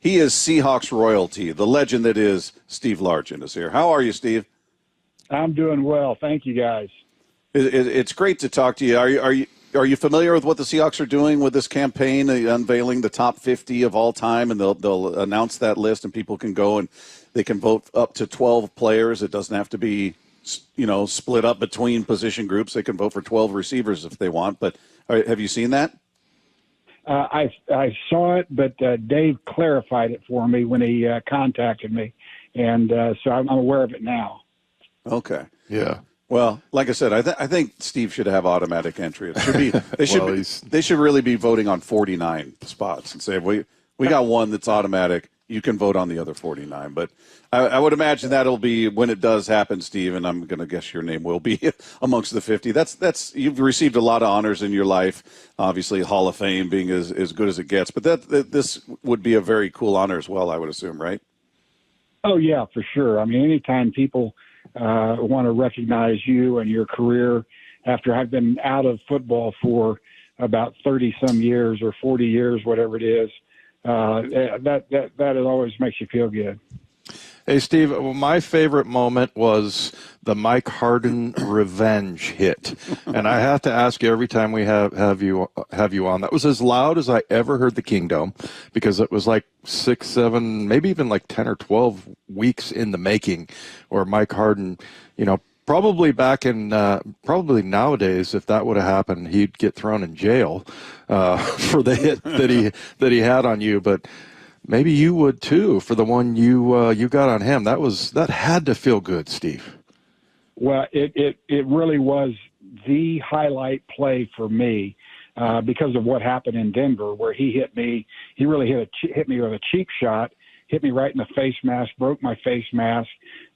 He is Seahawks royalty. The legend that is Steve Largent is here. How are you, Steve? I'm doing well. Thank you, guys. It's great to talk to you. Are you familiar with what the Seahawks are doing with this campaign, unveiling the top 50 of all time, and they'll announce that list, and people can go and they can vote up to 12 players. It doesn't have to be, split up between position groups. They can vote for 12 receivers if they want. But have you seen that? I saw it, but Dave clarified it for me when he contacted me, and so I'm aware of it now. Okay. Yeah. Well, like I said, I think Steve should have automatic entry. It should be they should really be voting on 49 spots and say we got one that's automatic. You can vote on the other 49. But I would imagine that'll be when it does happen, Steve. And I'm going to guess your name will be amongst the 50. That's you've received a lot of honors in your life. Obviously, Hall of Fame being as good as it gets. But this would be a very cool honor as well, I would assume, right? Oh yeah, for sure. I mean, anytime people want to recognize you and your career after I've been out of football for about 30 some years or 40 years, whatever it is, that always makes you feel good. Hey, Steve, well, my favorite moment was the Mike Harden revenge hit. And I have to ask you every time we have you on. That was as loud as I ever heard the Kingdom, because it was like 6, 7, maybe even like 10 or 12 weeks in the making, where Mike Harden, probably back in probably nowadays, if that would have happened, he'd get thrown in jail for the hit that he had on you. But maybe you would too for the one you got on him. That had to feel good, Steve. Well, it really was the highlight play for me because of what happened in Denver, where he hit me. He really hit me with a cheap shot, hit me right in the face mask, broke my face mask,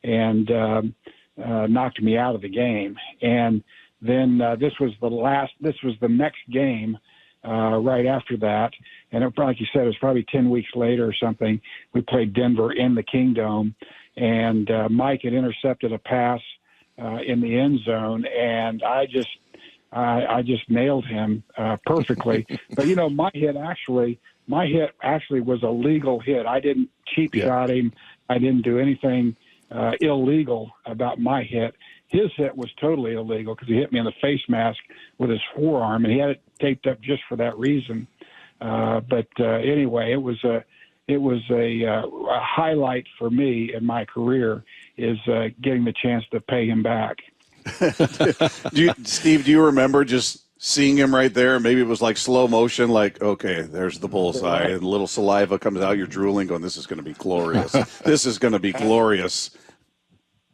and knocked me out of the game. And then this was the next game right after that. And like you said, it was probably 10 weeks later or something. We played Denver in the Kingdome, and Mike had intercepted a pass in the end zone, and I just nailed him perfectly. But my hit actually was a legal hit. I didn't cheap shot him. I didn't do anything illegal about my hit. His hit was totally illegal because he hit me in the face mask with his forearm, and he had it taped up just for that reason. But anyway, it was a highlight for me in my career is getting the chance to pay him back. Steve, do you remember just seeing him right there? Maybe it was like slow motion, like, okay, there's the bullseye, and a little saliva comes out, you're drooling, going, this is going to be glorious. This is going to be glorious.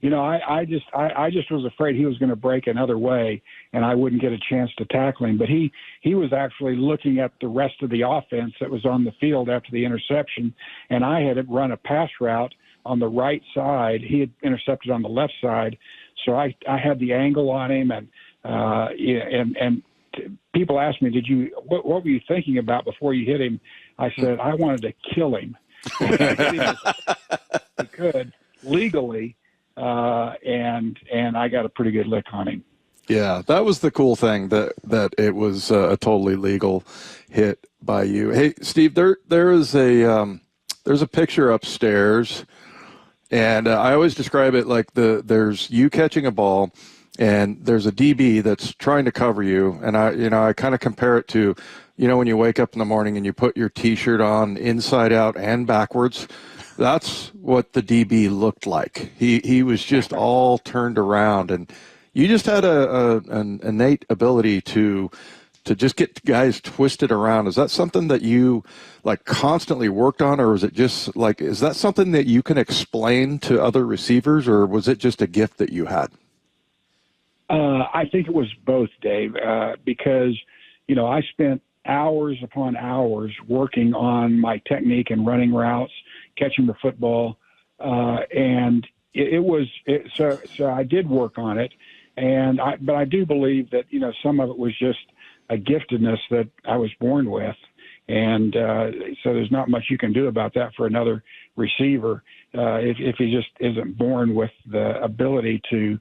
I just was afraid he was going to break another way and I wouldn't get a chance to tackle him. But he was actually looking at the rest of the offense that was on the field after the interception, and I had run a pass route on the right side. He had intercepted on the left side, so I had the angle on him, and people asked me, what were you thinking about before you hit him? I said I wanted to kill him. I hit him as I could legally. And I got a pretty good lick on him. Yeah, that was the cool thing, that it was a totally legal hit by you. Hey, Steve, there is there's a picture upstairs, and I always describe it like there's you catching a ball, and there's a DB that's trying to cover you, and I kind of compare it to, when you wake up in the morning and you put your T-shirt on inside out and backwards. That's what the DB looked like. He was just all turned around, and you just had an innate ability to just get guys twisted around. Is that something that you constantly worked on, or is it just is that something that you can explain to other receivers, or was it just a gift that you had? I think it was both, Dave, because I spent hours upon hours working on my technique and running routes, catching the football, and so I did work on it, but I do believe that some of it was just a giftedness that I was born with, and so there's not much you can do about that for another receiver if he just isn't born with the ability to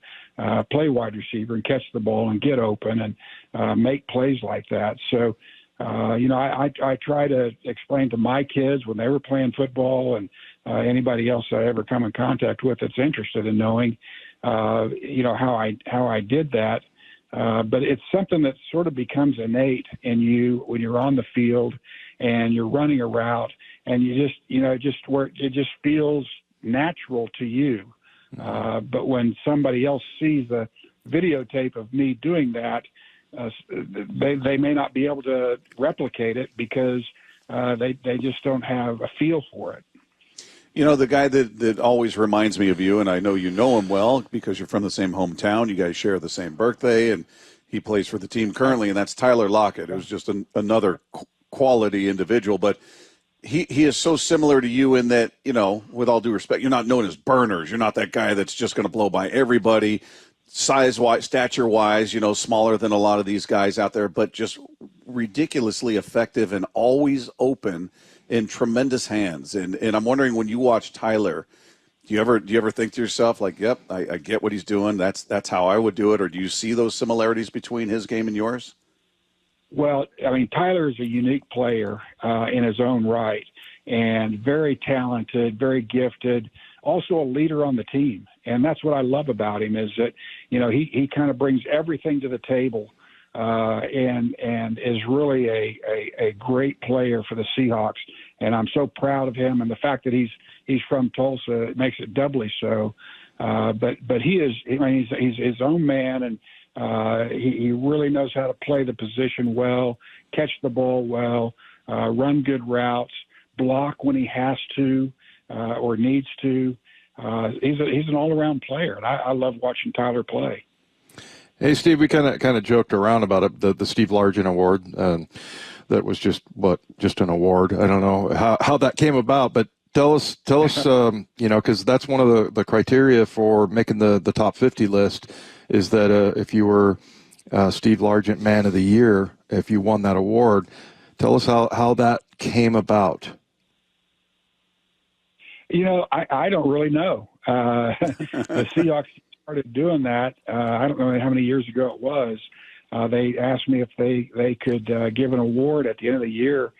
play wide receiver and catch the ball and get open and make plays like that. So I try to explain to my kids when they were playing football and anybody else I ever come in contact with that's interested in knowing, how I did that. But it's something that sort of becomes innate in you when you're on the field and you're running a route, and you just, it just feels natural to you. But when somebody else sees the videotape of me doing that, they may not be able to replicate it because they just don't have a feel for it. The guy that always reminds me of you, and I know you know him well because you're from the same hometown. You guys share the same birthday, and he plays for the team currently, and that's Tyler Lockett, who's just another quality individual. But he is so similar to you in that, with all due respect, you're not known as burners. You're not that guy that's just going to blow by everybody. Size-wise, stature-wise, smaller than a lot of these guys out there, but just ridiculously effective and always open in tremendous hands. And I'm wondering, when you watch Tyler, do you ever think to yourself, like, yep, I get what he's doing. That's how I would do it. Or do you see those similarities between his game and yours? Well, I mean, Tyler is a unique player in his own right, and very talented, very gifted, also a leader on the team. And that's what I love about him, is that, he kind of brings everything to the table and is really a great player for the Seahawks. And I'm so proud of him. And the fact that he's from Tulsa, it makes it doubly so. But he's his own man, and he really knows how to play the position well, catch the ball well, run good routes, block when he has to or needs to. He's an all-around player, and I love watching Tyler play. Hey, Steve, we kind of joked around about it, the Steve Largent Award. That was just an award. I don't know how that came about, but tell us, because that's one of the criteria for making the top 50 list, is that if you were Steve Largent Man of the Year, if you won that award, tell us how that came about. I don't really know. The Seahawks started doing that. I don't know how many years ago it was. They asked me if they could give an award at the end of the year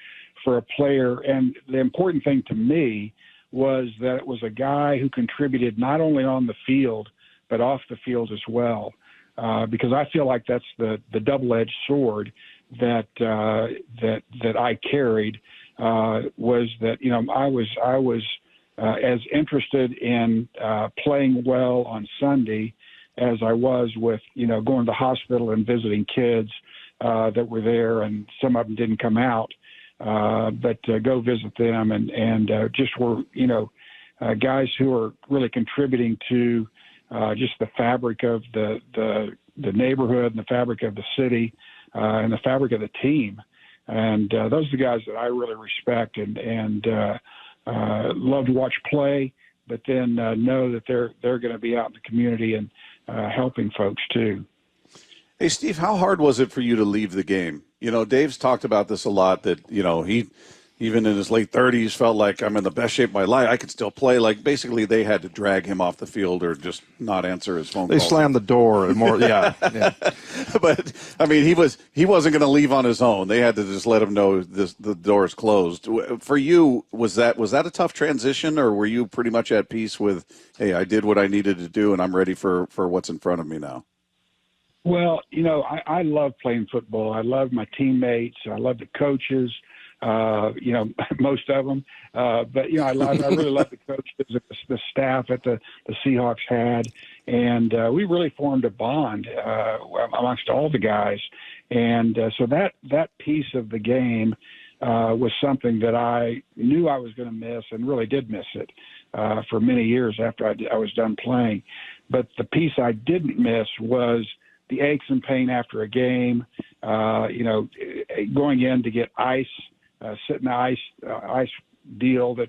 for a player. And the important thing to me was that it was a guy who contributed not only on the field, but off the field as well. Because I feel like that's the double-edged sword that I carried, was that, I was as interested in playing well on Sunday as I was with, going to the hospital and visiting kids that were there, and some of them didn't come out, but go visit them and just were, guys who are really contributing to just the fabric of the neighborhood and the fabric of the city and the fabric of the team. And those are the guys that I really respect and love to watch play, but then know that they're going to be out in the community and helping folks too. Hey, Steve, how hard was it for you to leave the game? Dave's talked about this a lot, that, he, even in his late 30s, felt like, I'm in the best shape of my life. I could still play. Like, basically, they had to drag him off the field or just not answer his phone calls. They slammed the door and more. Yeah. But, I mean, he wasn't going to leave on his own. They had to just let him know the door is closed. For you, was that a tough transition, or were you pretty much at peace with, hey, I did what I needed to do and I'm ready for what's in front of me now? Well, I love playing football. I love my teammates. I love the coaches. Most of them. But, I really love the coaches, the staff at the Seahawks had. And we really formed a bond amongst all the guys. And so that piece of the game was something that I knew I was going to miss, and really did miss it for many years after I was done playing. But the piece I didn't miss was the aches and pain after a game, going in to get ice, sit in the ice deal that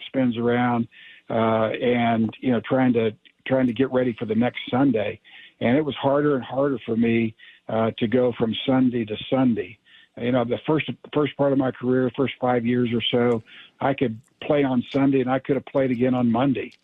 spins around, and trying to get ready for the next Sunday. And it was harder and harder for me to go from Sunday to Sunday. The first part of my career, first 5 years or so, I could play on Sunday and I could have played again on Monday.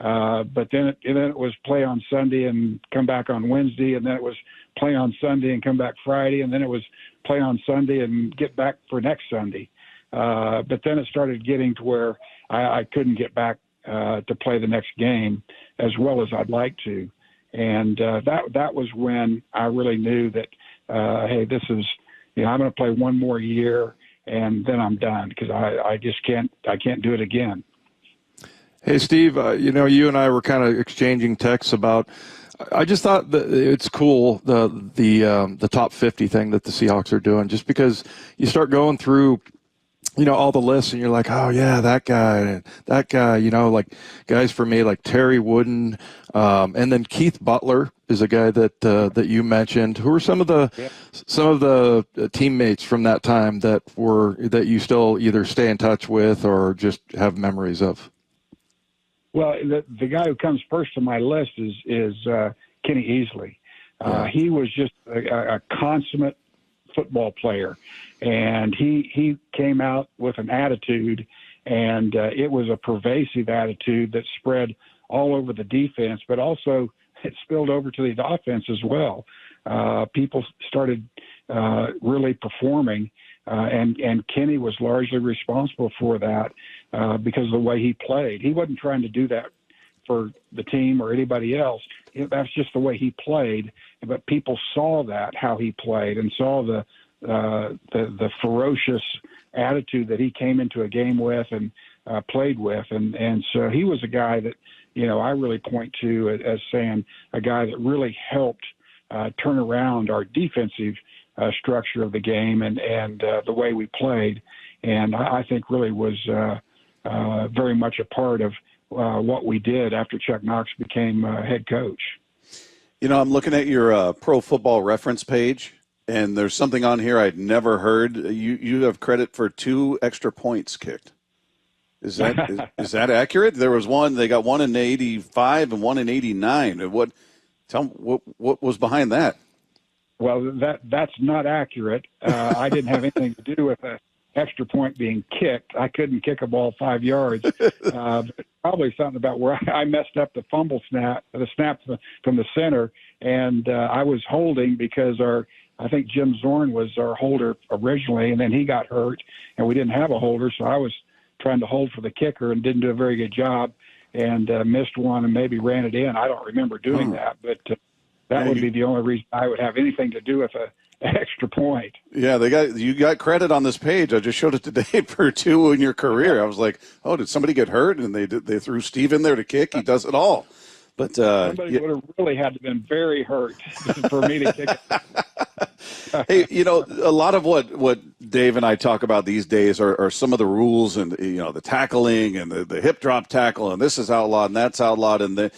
But then it was play on Sunday and come back on Wednesday, and then it was play on Sunday and come back Friday, and then it was play on Sunday and get back for next Sunday. But then it started getting to where I couldn't get back to play the next game as well as I'd like to. And that was when I really knew that, hey, this is, I'm going to play one more year and then I'm done, because I just can't do it again. Hey, Steve, you and I were kind of exchanging texts about, I just thought that it's cool, the top 50 thing that the Seahawks are doing, just because you start going through, all the lists and you're like, oh yeah, that guy, like guys for me, like Terry Wooden, and then Keith Butler is a guy that you mentioned. Who are some of the teammates from that time that you still either stay in touch with or just have memories of? Well, the guy who comes first on my list is Kenny Easley. He was just a consummate football player, and he came out with an attitude, and it was a pervasive attitude that spread all over the defense, but also it spilled over to the offense as well. People started really performing, and Kenny was largely responsible for that because of the way he played. He wasn't trying to do that for the team or anybody else. That's just the way he played. But people saw that, how he played, and saw the ferocious attitude that he came into a game with and played with. And so he was a guy that, I really point to as saying a guy that really helped turn around our defensive structure of the game and the way we played. And I think really was very much a part of what we did after Chuck Knox became head coach. I'm looking at your Pro Football Reference page, and there's something on here I'd never heard. You have credit for 2 extra points kicked. Is that accurate? There was one. They got one in 85 and one in 89. What was behind that? Well, that's not accurate. I didn't have anything to do with an extra point being kicked. I couldn't kick a ball 5 yards. But probably something about where I messed up the snap from the center, and I was holding because I think Jim Zorn was our holder originally, and then he got hurt, and we didn't have a holder, so I was trying to hold for the kicker and didn't do a very good job, and missed one and maybe ran it in. I don't remember doing that, but that would be the only reason I would have anything to do with an extra point. Yeah, you got credit on this page. I just showed it today for 2 in your career. I was like, oh, did somebody get hurt? And they threw Steve in there to kick. He does it all. But somebody would have really had to have been very hurt for me to kick it. Hey, a lot of what Dave and I talk about these days are some of the rules and, the tackling and the hip drop tackle, and this is outlawed and that's outlawed. And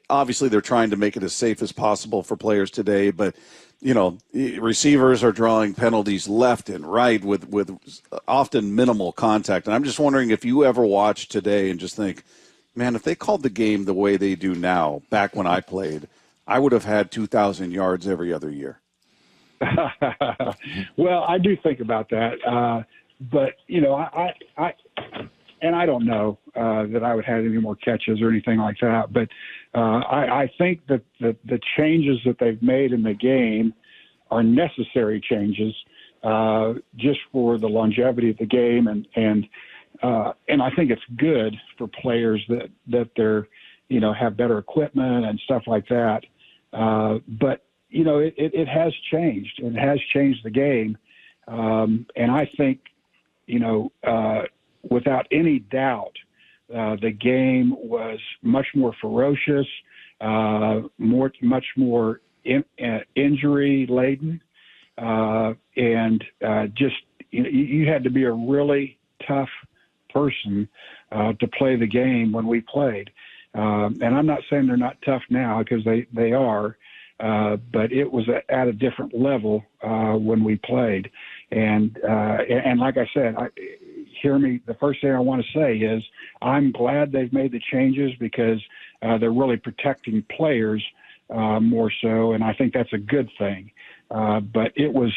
obviously they're trying to make it as safe as possible for players today. But, receivers are drawing penalties left and right with often minimal contact. And I'm just wondering if you ever watch today and just think, man, if they called the game the way they do now, back when I played, I would have had 2,000 yards every other year. Well, I do think about that, but I don't know that I would have any more catches or anything like that. But I think that the changes that they've made in the game are necessary changes just for the longevity of the game, and I think it's good for players that they're have better equipment and stuff like that. But it has changed. It has changed the game. And I think, without any doubt, the game was much more ferocious, much more injury laden. And just, you had to be a really tough person to play the game when we played. And I'm not saying they're not tough now, because they are. But it was at a different level when we played, and like I said, hear me. The first thing I want to say is I'm glad they've made the changes, because they're really protecting players more so, and I think that's a good thing. But it was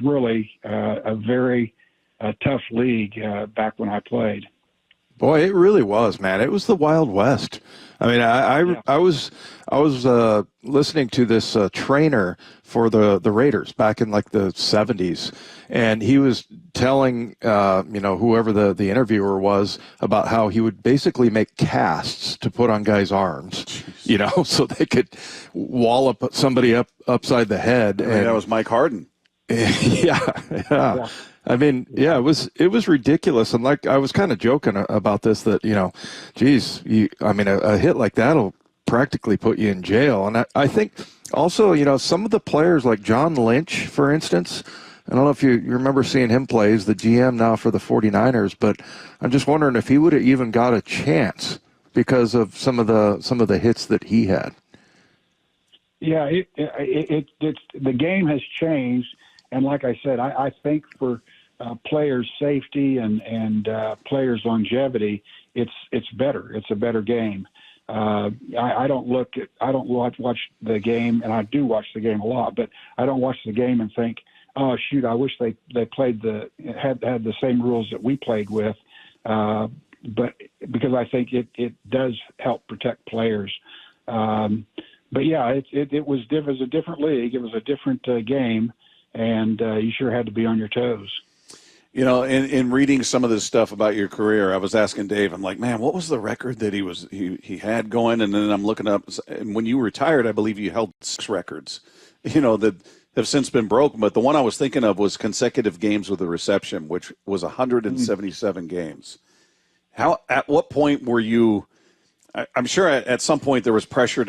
really a very tough league back when I played. Boy, it really was, man. It was the Wild West. I mean, I was listening to this trainer for the Raiders back in like the 70s, and he was telling whoever the interviewer was about how he would basically make casts to put on guys' arms, so they could wallop somebody upside the head. I mean, that was Mike Harden. Yeah. I mean, yeah, it was ridiculous, and like I was kind of joking about this that a hit like that'll practically put you in jail, and I think also some of the players like John Lynch, for instance. I don't know if you remember seeing him play. He's the GM now for the 49ers, but I'm just wondering if he would have even got a chance because of some of the hits that he had. Yeah, it's the game has changed. And like I said, I think for players' safety and players' longevity, it's better. It's a better game. I don't watch the game, and I do watch the game a lot, but I don't watch the game and think, oh shoot, I wish they played had the same rules that we played with. But because I think it does help protect players. But yeah, it was a different league. It was a different game. And you sure had to be on your toes. In reading some of this stuff about your career, I was asking Dave, I'm like, man, what was the record that he had going? And then I'm looking up, and when you retired, I believe you held 6 records, that have since been broken. But the one I was thinking of was consecutive games with a reception, which was 177 games. At what point were you? I'm sure at some point there was pressure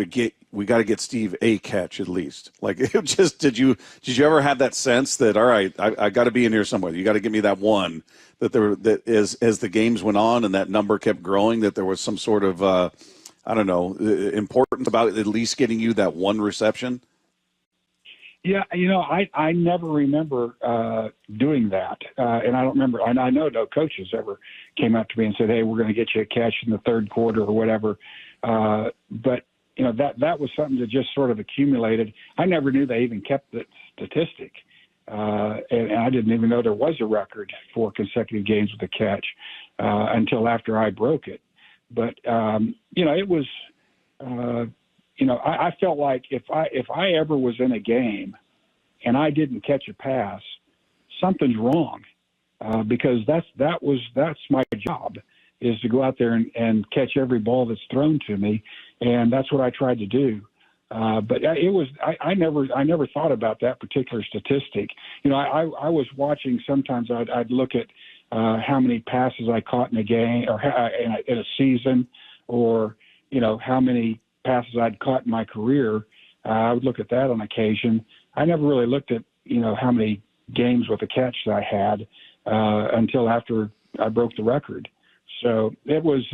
we got to get Steve a catch at least. Like, did you ever have that sense that, all right, I got to be in here somewhere. You got to give me that one that as the games went on and that number kept growing, that there was some sort of, importance about at least getting you that one reception? Yeah, I never remember doing that, and I don't remember. I know no coaches ever came up to me and said, "Hey, we're going to get you a catch in the third quarter or whatever." But that was something that just sort of accumulated. I never knew they even kept the statistic, and I didn't even know there was a record for consecutive games with a catch until after I broke it. But it was. I felt like if I ever was in a game and I didn't catch a pass, something's wrong, because that's my job, is to go out there and catch every ball that's thrown to me, and that's what I tried to do. But I never thought about that particular statistic. I was watching. Sometimes I'd look at how many passes I caught in a game or in a season, or how many passes I'd caught in my career. I would look at that on occasion. I never really looked at, how many games with a catch that I had until after I broke the record. So it was,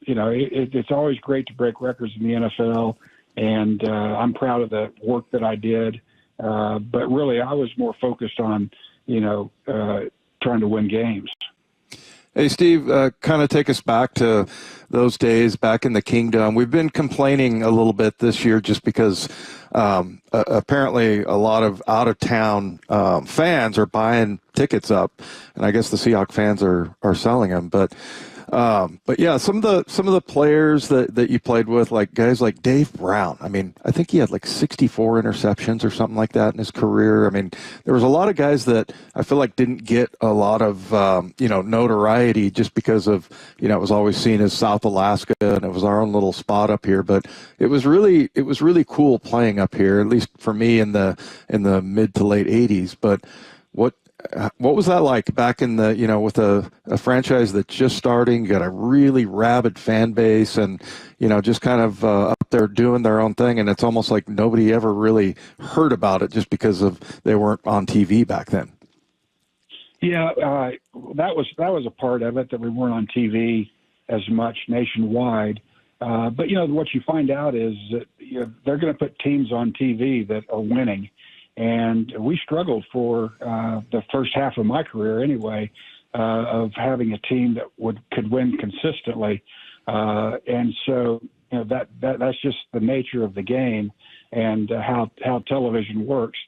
it's always great to break records in the NFL, and I'm proud of the work that I did. But really, I was more focused on, trying to win games. Hey, Steve, kind of take us back to those days back in the Kingdom. We've been complaining a little bit this year just because apparently a lot of out-of-town fans are buying tickets up, and I guess the Seahawks fans are selling them. But yeah, some of the players that you played with, like guys like Dave Brown. I mean, I think he had like 64 interceptions or something like that in his career. I mean, there was a lot of guys that I feel like didn't get a lot of notoriety just because of it was always seen as South Alaska and it was our own little spot up here. But it was really cool playing up here, at least for me in the mid to late 80s. But what was that like back in the, with a franchise that's just starting, you got a really rabid fan base and, just kind of up there doing their own thing. And it's almost like nobody ever really heard about it just because they weren't on TV back then. Yeah, that was a part of it, that we weren't on TV as much nationwide. But, what you find out is that they're going to put teams on TV that are winning. And we struggled for the first half of my career anyway, of having a team that could win consistently. And so, that's just the nature of the game and how television works.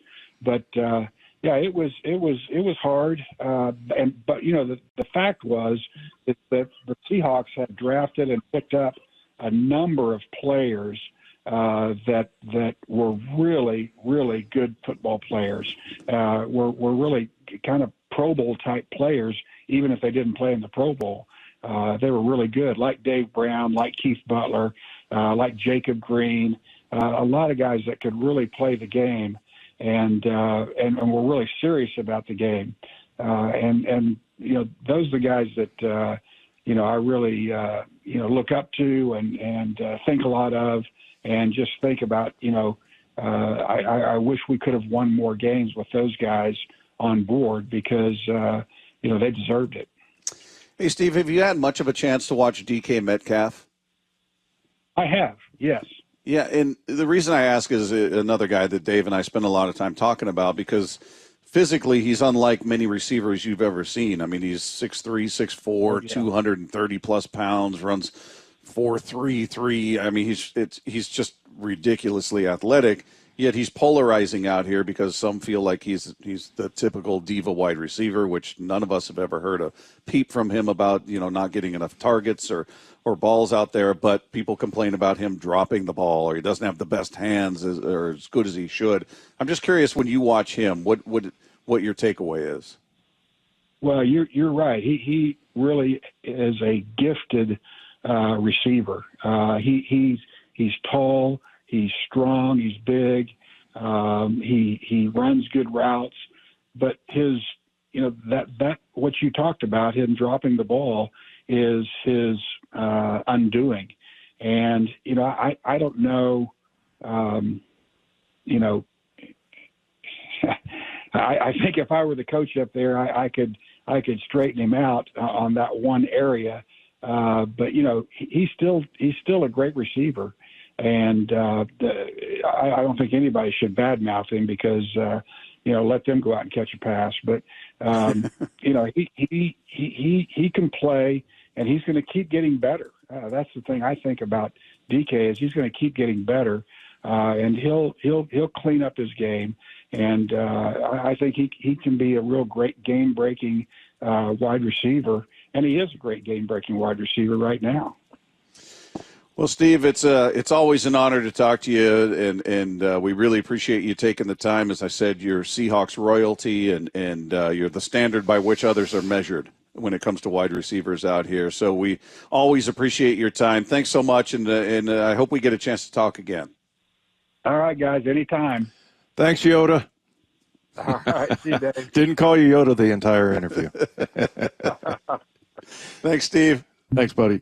But yeah, it was hard. But the fact was that the Seahawks had drafted and picked up a number of players that were really, really good football players. Were really kind of Pro Bowl type players, even if they didn't play in the Pro Bowl. They were really good, like Dave Brown, like Keith Butler, like Jacob Green, a lot of guys that could really play the game and were really serious about the game. And those are the guys that I really look up to and think a lot of, and just think about. I wish we could have won more games with those guys on board because they deserved it. Hey, Steve, have you had much of a chance to watch DK Metcalf? I have, yes. Yeah, and the reason I ask is another guy that Dave and I spend a lot of time talking about, because physically he's unlike many receivers you've ever seen. I mean, he's 6'3", 6'4", 230-plus pounds, runs 4.33. I mean, he's just ridiculously athletic, yet he's polarizing out here because some feel like he's the typical diva wide receiver, which none of us have ever heard a peep from him about, not getting enough targets or balls out there. But people complain about him dropping the ball, or he doesn't have the best hands or as good as he should. I'm just curious, when you watch him, what your takeaway is. Well, you're right. He really is a gifted receiver. He's tall. He's strong. He's big. He runs good routes. But his, that what you talked about, him dropping the ball, is his undoing. And I don't know. I think if I were the coach up there, I could straighten him out on that one area. But he's still a great receiver. And I don't think anybody should badmouth him because let them go out and catch a pass. But he can play, and he's going to keep getting better. That's the thing I think about DK, is he's going to keep getting better, and he'll clean up his game. And I think he can be a real great game-breaking wide receiver, and he is a great game-breaking wide receiver right now. Well, Steve, it's always an honor to talk to you, and we really appreciate you taking the time. As I said, you're Seahawks royalty, and you're the standard by which others are measured when it comes to wide receivers out here. So we always appreciate your time. Thanks so much, and I hope we get a chance to talk again. All right, guys, anytime. Thanks, Yoda. All right, see you, Dave. Didn't call you Yoda the entire interview. Thanks, Steve. Thanks, buddy.